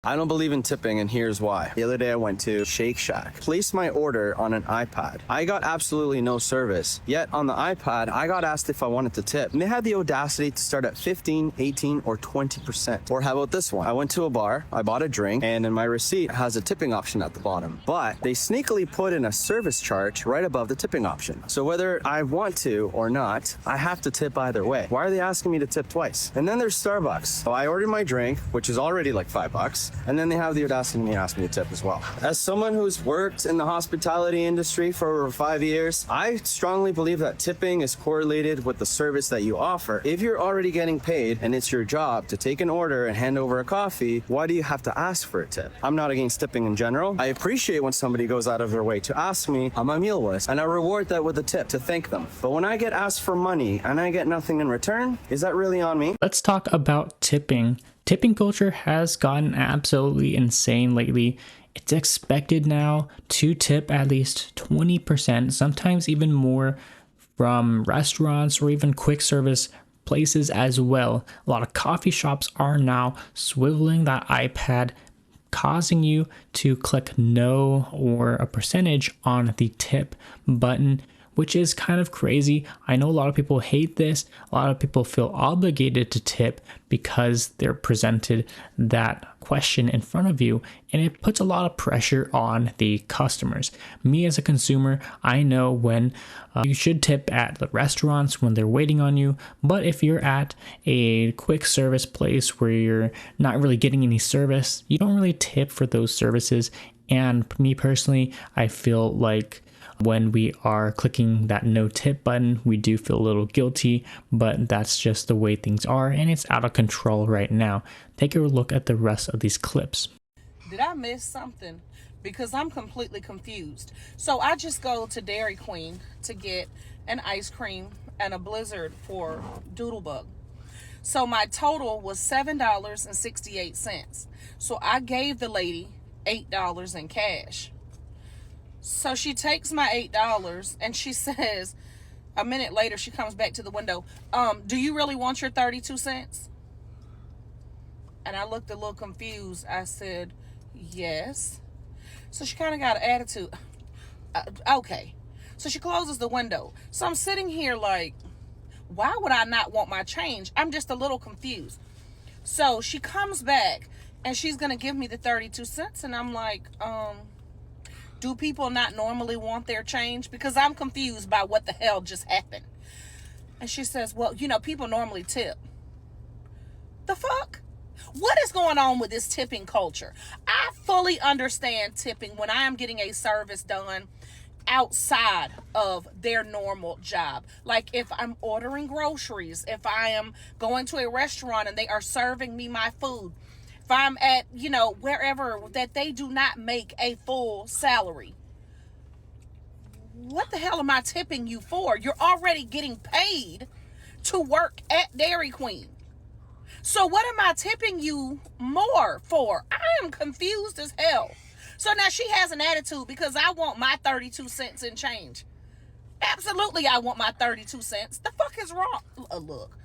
I don't believe in tipping, and here's why. The other day I went to Shake Shack, placed my order on an iPad. I got absolutely no service, yet on the iPad, I got asked if I wanted to tip. And they had the audacity to start at 15, 18, or 20%. Or how about this one? I went to a bar, I bought a drink, and in my receipt has a tipping option at the bottom. But they sneakily put in a service charge right above the tipping option. So whether I want to or not, I have to tip either way. Why are they asking me to tip twice? And then there's Starbucks. So I ordered my drink, which is already like $5. And then they have the audacity to ask me to tip as well. As someone who's worked in the hospitality industry for over 5 years, I strongly believe that tipping is correlated with the service that you offer. If you're already getting paid and it's your job to take an order and hand over a coffee, why do you have to ask for a tip? I'm not against tipping in general. I appreciate when somebody goes out of their way to ask me how my meal was, and I reward that with a tip to thank them. But when I get asked for money and I get nothing in return, is that really on me? Let's talk about tipping. Tipping culture has gotten absolutely insane lately. It's expected now to tip at least 20%, sometimes even more, from restaurants or even quick service places as well. A lot of coffee shops are now swiveling that iPad, causing you to click no or a percentage on the tip button, which is kind of crazy. I know a lot of people hate this. A lot of people feel obligated to tip because they're presented that question in front of you, and it puts a lot of pressure on the customers. Me as a consumer, I know when you should tip at the restaurants when they're waiting on you, but if you're at a quick service place where you're not really getting any service, you don't really tip for those services. And me personally, I feel like when we are clicking that no tip button, we do feel a little guilty, but that's just the way things are, and it's out of control right now. Take a look at the rest of these clips. Did I miss something? Because I'm completely confused. So I just go to Dairy Queen to get an ice cream and a Blizzard for Doodlebug. So my total was $7.68. So I gave the lady $8 in cash. So she takes my $8 and she says, a minute later, she comes back to the window. Do you really want your 32 cents? And I looked a little confused. I said, yes. So she kind of got an attitude. Okay. So she closes the window. So I'm sitting here like, why would I not want my change? I'm just a little confused. So she comes back and she's going to give me the 32 cents. And I'm like, do people not normally want their change? Because I'm confused by what the hell just happened. And she says, well, people normally tip. The fuck? What is going on with this tipping culture? I fully understand tipping when I am getting a service done outside of their normal job. Like if I'm ordering groceries, if I am going to a restaurant and they are serving me my food, if I'm at, wherever that they do not make a full salary. What the hell am I tipping you for? You're already getting paid to work at Dairy Queen. So what am I tipping you more for? I am confused as hell. So now she has an attitude because I want my 32 cents in change. Absolutely, I want my 32 cents. The fuck is wrong? Look,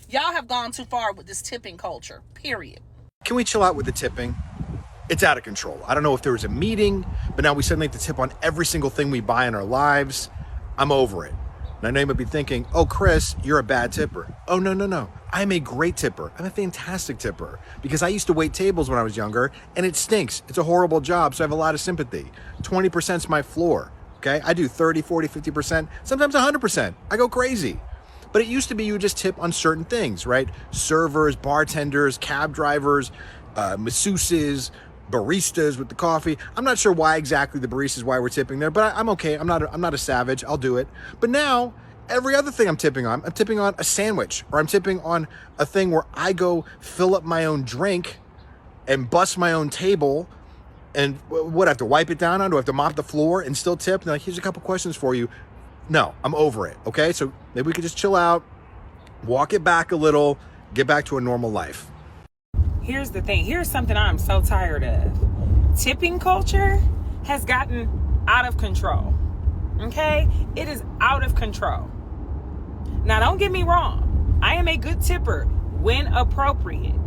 y'all have gone too far with this tipping culture, period. Can we chill out with the tipping? It's out of control. I don't know if there was a meeting, but now we suddenly have to tip on every single thing we buy in our lives. I'm over it. And I know you might be thinking, oh, Chris, you're a bad tipper. Oh, no. I'm a great tipper. I'm a fantastic tipper because I used to wait tables when I was younger and it stinks. It's a horrible job, so I have a lot of sympathy. 20% is my floor, okay? I do 30, 40, 50%, sometimes 100%. I go crazy. But it used to be you would just tip on certain things, right? Servers, bartenders, cab drivers, masseuses, baristas with the coffee. I'm not sure why exactly the baristas, why we're tipping there, but I'm okay. I'm not a savage. I'll do it. But now, every other thing I'm tipping on a sandwich, or I'm tipping on a thing where I go fill up my own drink and bust my own table. And what, I have to wipe it down on? Do I have to mop the floor and still tip? Now, here's a couple questions for you. No, I'm over it, okay? So maybe we could just chill out, walk it back a little, get back to a normal life. Here's the thing. Here's something I'm so tired of. Tipping culture has gotten out of control, okay? It is out of control. Now, don't get me wrong. I am a good tipper when appropriate,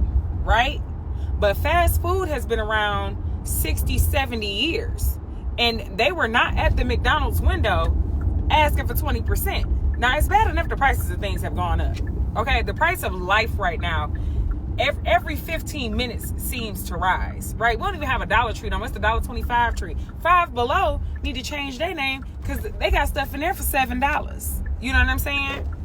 right? But fast food has been around 60, 70 years. And they were not at the McDonald's window asking for 20%. Now, it's bad enough the prices of things have gone up. Okay, the price of life right now, every 15 minutes seems to rise, right? We don't even have a Dollar Tree no more. It's the $1.25 tree. Five Below need to change their name because they got stuff in there for $7. You know what I'm saying?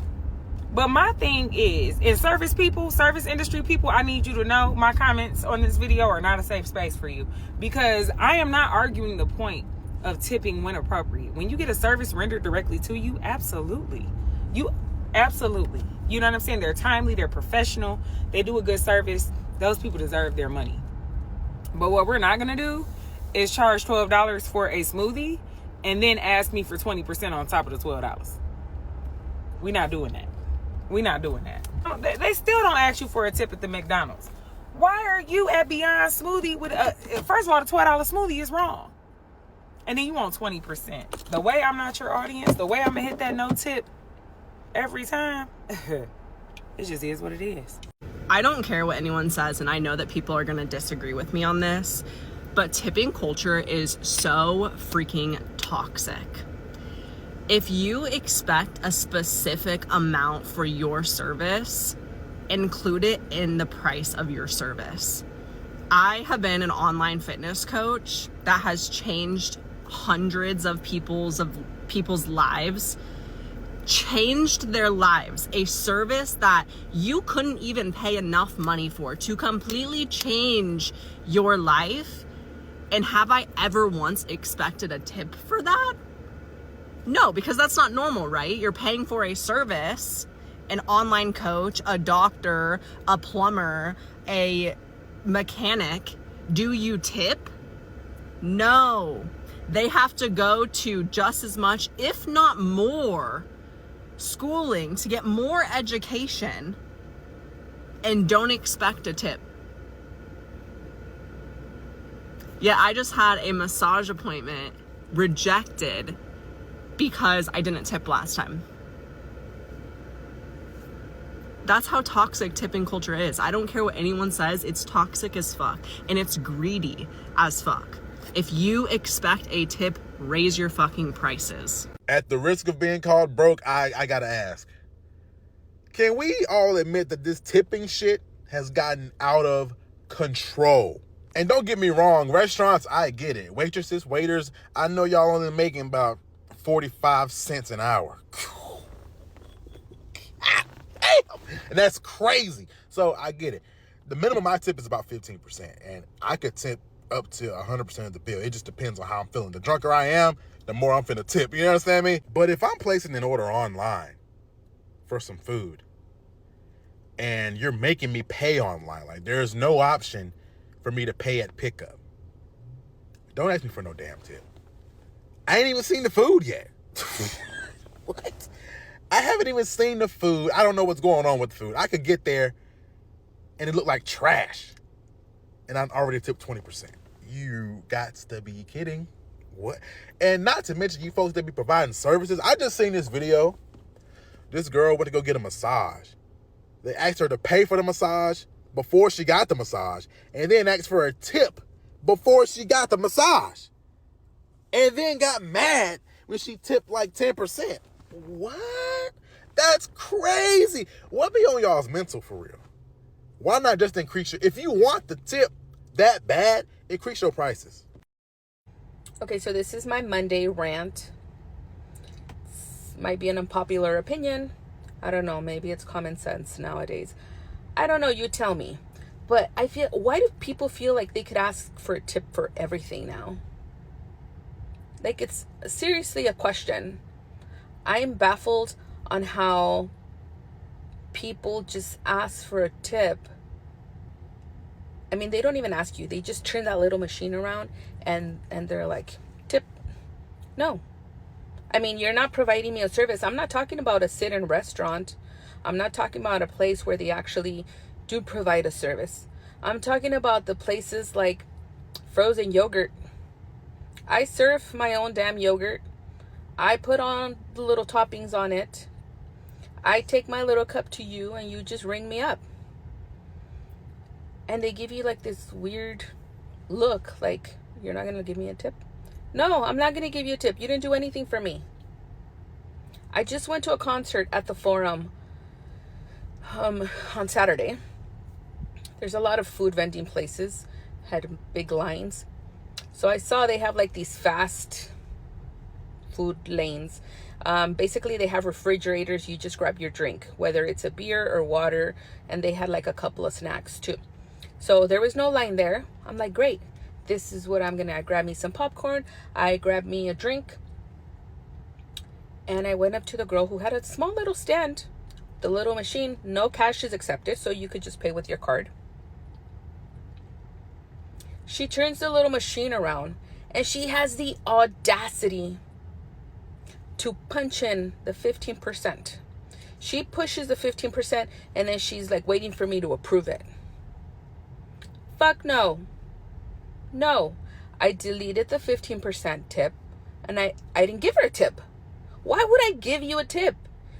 But my thing is, in service industry people, I need you to know my comments on this video are not a safe space for you, because I am not arguing the point of tipping when appropriate. When you get a service rendered directly to you, absolutely. You know what I'm saying? They're timely, they're professional, they do a good service. Those people deserve their money. But what we're not gonna do is charge $12 for a smoothie and then ask me for 20% on top of the $12. We're not doing that. They still don't ask you for a tip at the McDonald's. Why are you at Beyond Smoothie with first of all, the $12 smoothie is wrong. And then you want 20%. The way I'm not your audience, the way I'm gonna hit that no tip every time, it just is what it is. I don't care what anyone says, and I know that people are going to disagree with me on this, but tipping culture is so freaking toxic. If you expect a specific amount for your service, include it in the price of your service. I have been an online fitness coach that has changed hundreds of people's lives, changed their lives. A service that you couldn't even pay enough money for to completely change your life. And have I ever once expected a tip for that? No, because that's not normal, right? You're paying for a service, an online coach, a doctor, a plumber, a mechanic. Do you tip? No. They have to go to just as much, if not more, schooling to get more education, and don't expect a tip. Yeah, I just had a massage appointment rejected because I didn't tip last time. That's how toxic tipping culture is. I don't care what anyone says, it's toxic as fuck, and it's greedy as fuck. If you expect a tip, raise your fucking prices. At the risk of being called broke, I gotta ask, can we all admit that this tipping shit has gotten out of control? And don't get me wrong, restaurants, I get it. Waitresses, waiters, I know y'all only making about 45 cents an hour. And that's crazy. So I get it. The minimum I tip is about 15%, and I could tip up to 100% of the bill. It just depends on how I'm feeling. The drunker I am, the more I'm finna tip. You understand me? But if I'm placing an order online for some food and you're making me pay online, like there's no option for me to pay at pickup, don't ask me for no damn tip. I ain't even seen the food yet. What? I haven't even seen the food. I don't know what's going on with the food. I could get there and it looked like trash, and I'm already tipped 20%. You got to be kidding. What? And not to mention you folks that be providing services. I just seen this video. This girl went to go get a massage. They asked her to pay for the massage before she got the massage, and then asked for a tip before she got the massage, and then got mad when she tipped like 10%. What? That's crazy. What be on y'all's mental for real? Why not just increase your, if you want the tip that bad, increase your prices. Okay, so this is my Monday rant. Might be an unpopular opinion. I don't know. Maybe it's common sense nowadays. I don't know. You tell me. But I feel, why do people feel like they could ask for a tip for everything now? Like, it's seriously a question. I'm baffled on how people just ask for a tip. I mean, they don't even ask you. They just turn that little machine around and they're like, tip. No. I mean, you're not providing me a service. I'm not talking about a sit-in restaurant. I'm not talking about a place where they actually do provide a service. I'm talking about the places like frozen yogurt. I serve my own damn yogurt. I put on the little toppings on it. I take my little cup to you and you just ring me up. and they give you like this weird look, like, you're not gonna give me a tip? No, I'm not gonna give you a tip. You didn't do anything for me. I just went to a concert at the Forum on Saturday. There's a lot of food vending places, had big lines. So I saw they have like these fast food lanes. Basically, they have refrigerators. You just grab your drink, whether it's a beer or water, and they had like a couple of snacks too. So there was no line there. I'm like, great. This is what I'm gonna. I grabbed me some popcorn. I grabbed me a drink, and I went up to the girl who had a small little stand, the little machine. No cash is accepted, so you could just pay with your card. She turns the little machine around, and she has the audacity to punch in the 15%. She pushes the 15%, and then she's like waiting for me to approve it. Fuck no. No. I deleted the 15% tip, and I didn't give her a tip. Why would I give you a tip?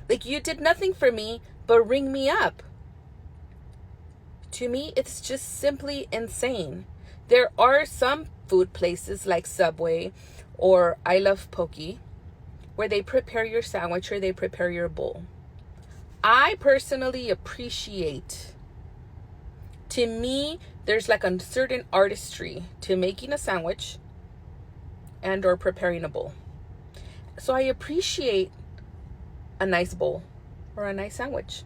Like, you did nothing for me but ring me up. To me, it's just simply insane. There are some food places like Subway or I Love Pokey where they prepare your sandwich or they prepare your bowl. I personally appreciate, to me, there's like a certain artistry to making a sandwich and or preparing a bowl. So I appreciate a nice bowl or a nice sandwich.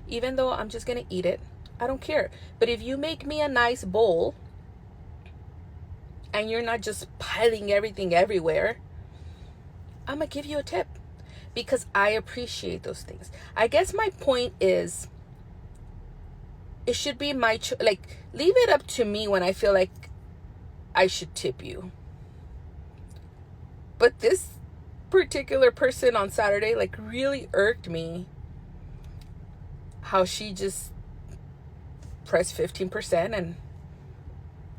Even though I'm just going to eat it, I don't care. But if you make me a nice bowl and you're not just piling everything everywhere, I'm going to give you a tip because I appreciate those things. I guess my point is, it should be my like, leave it up to me when I feel like I should tip you. But this particular person on Saturday like really irked me, how she just pressed 15%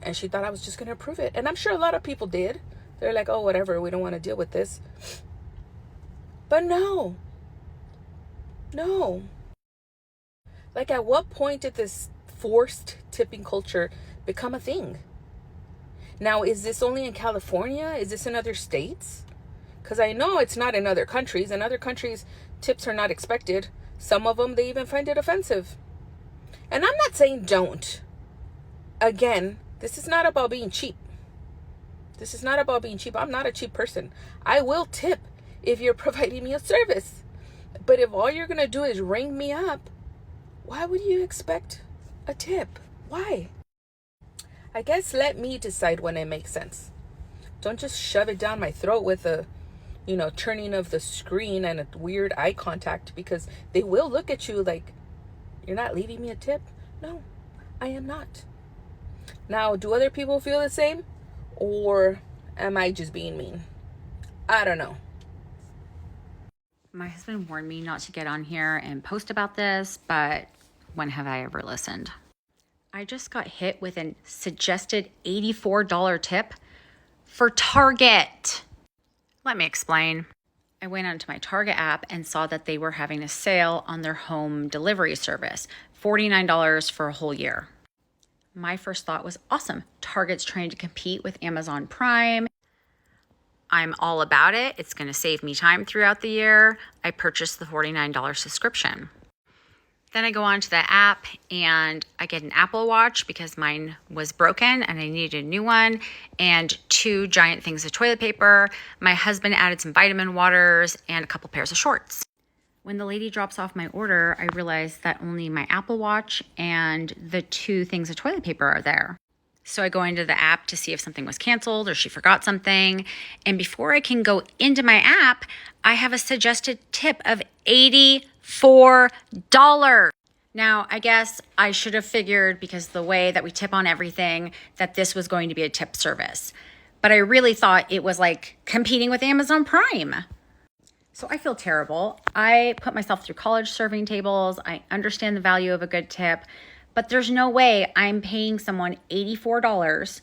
and she thought I was just going to approve it. And I'm sure a lot of people did. They're like, oh, whatever, we don't want to deal with this. But no. Like, at what point did this forced tipping culture become a thing? Now, is this only in California? Is this in other states? Because I know it's not in other countries. In other countries, tips are not expected. Some of them, they even find it offensive. And I'm not saying don't. Again, this is not about being cheap. I'm not a cheap person. I will tip if you're providing me a service. But if all you're going to do is ring me up, why would you expect a tip? Why? I guess let me decide when it makes sense. Don't just shove it down my throat with a, turning of the screen and a weird eye contact, because they will look at you like, you're not leaving me a tip? No, I am not. Now, do other people feel the same? Or am I just being mean? I don't know. My husband warned me not to get on here and post about this, but when have I ever listened? I just got hit with a suggested $84 tip for Target. Let me explain. I went onto my Target app and saw that they were having a sale on their home delivery service, $49 for a whole year. My first thought was, awesome. Target's trying to compete with Amazon Prime. I'm all about it. It's going to save me time throughout the year. I purchased the $49 subscription. Then I go onto the app and I get an Apple Watch because mine was broken and I needed a new one, and 2 giant things of toilet paper. My husband added some vitamin waters and a couple pairs of shorts. When the lady drops off my order, I realize that only my Apple Watch and the 2 things of toilet paper are there. So I go into the app to see if something was canceled or she forgot something. And before I can go into my app, I have a suggested tip of $84. Now, I guess I should have figured, because the way that we tip on everything, that this was going to be a tip service. But I really thought it was like competing with Amazon Prime. So I feel terrible. I put myself through college serving tables. I understand the value of a good tip, but there's no way I'm paying someone $84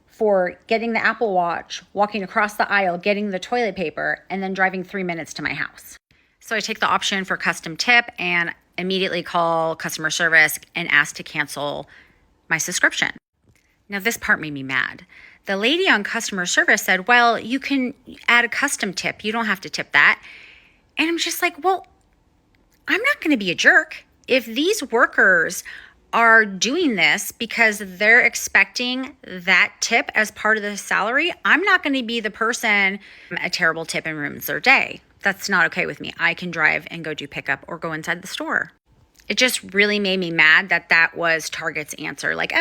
for getting the Apple Watch, walking across the aisle, getting the toilet paper, and then driving 3 minutes to my house. So I take the option for custom tip and immediately call customer service and ask to cancel my subscription. Now, this part made me mad. The lady on customer service said, well, you can add a custom tip. You don't have to tip that. And I'm just like, well, I'm not going to be a jerk. If these workers are doing this because they're expecting that tip as part of the salary, I'm not going to be the person a terrible tip and ruins their day. That's not okay with me. I can drive and go do pickup or go inside the store. It just really made me mad that that was Target's answer. Like,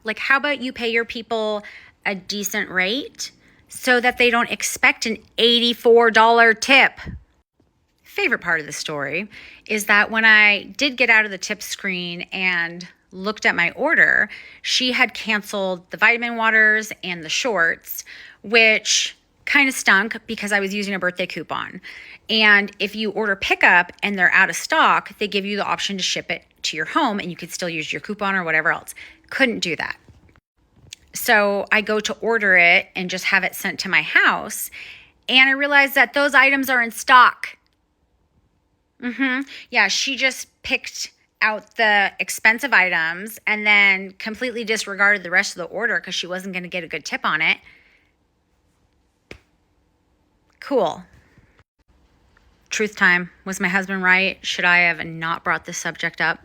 like how about you pay your people a decent rate so that they don't expect an $84 tip? Favorite part of the story is that when I did get out of the tip screen and looked at my order, she had canceled the vitamin waters and the shorts, which kind of stunk because I was using a birthday coupon. And if you order pickup and they're out of stock, they give you the option to ship it to your home and you could still use your coupon or whatever else. Couldn't do that. So I go to order it and just have it sent to my house. And I realized that those items are in stock. Yeah, she just picked out the expensive items and then completely disregarded the rest of the order because she wasn't going to get a good tip on it. Cool. Truth time. Was my husband right? Should I have not brought this subject up?